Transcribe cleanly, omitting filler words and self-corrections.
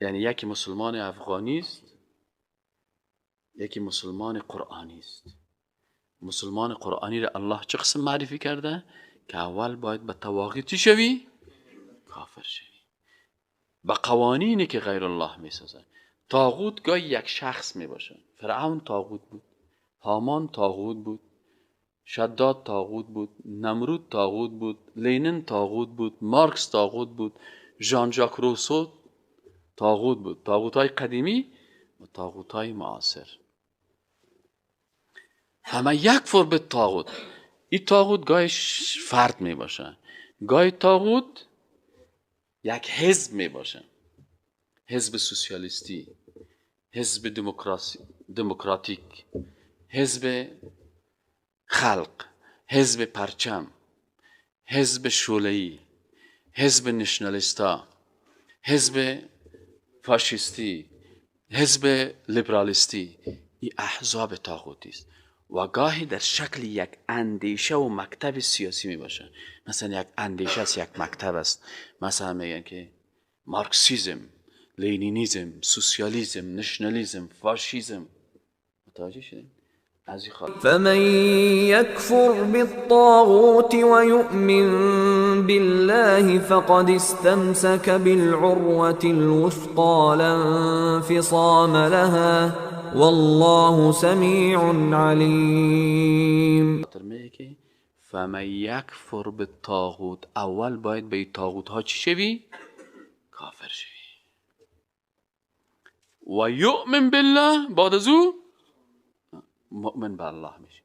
یعنی یکی مسلمان افغانی است، یکی مسلمان قرآنی است. مسلمان قرآنی را الله چه قسم معرفی کرده؟ که اول باید به طواغیت شوی، کافر شوی، به قوانینی که غیر الله می سازه. طاغوت گاهی یک شخص می باشه. فرعون طاغوت بود، هامان طاغوت بود، شداد طاغوت بود، نمرود طاغوت بود، لینن طاغوت بود، مارکس طاغوت بود، ژان ژاک روسو طاغوت بود. طاغوت های قدیمی و طاغوت های معاصر همه یک فور به طاغوت. این طاغوت گاهی فرد می باشه، گاهی طاغوت یک حزب می باشه، حزب سوسیالیستی، حزب دموکراتیک، حزب خلق، حزب پرچم، حزب شوله‌ای، حزب نشنالیستا، حزب فاشیستی، حزب لیبرالیستی. این احزاب طاغوتی است و گاهی در شکل یک اندیشه و مکتب سیاسی می باشه. مثلا یک اندیشه است، یک مکتب است. مثلا میگن که مارکسیزم، لینینیزم، سوسیالیزم، نشنالیزم، فاشیزم. متوجه شدین؟ از این خاطر فمن يكفر بالطاغوت ويؤمن بالله فقد استمسك بالعروة الوثقى لا انفصام لها والله سميع عليم. میگه که فمن یکفر بالطاغوت، اول باید به طاغوت ها چی شوی؟ کافر شوی. و یؤمن بالله، بعد از او مؤمن به الله میشه.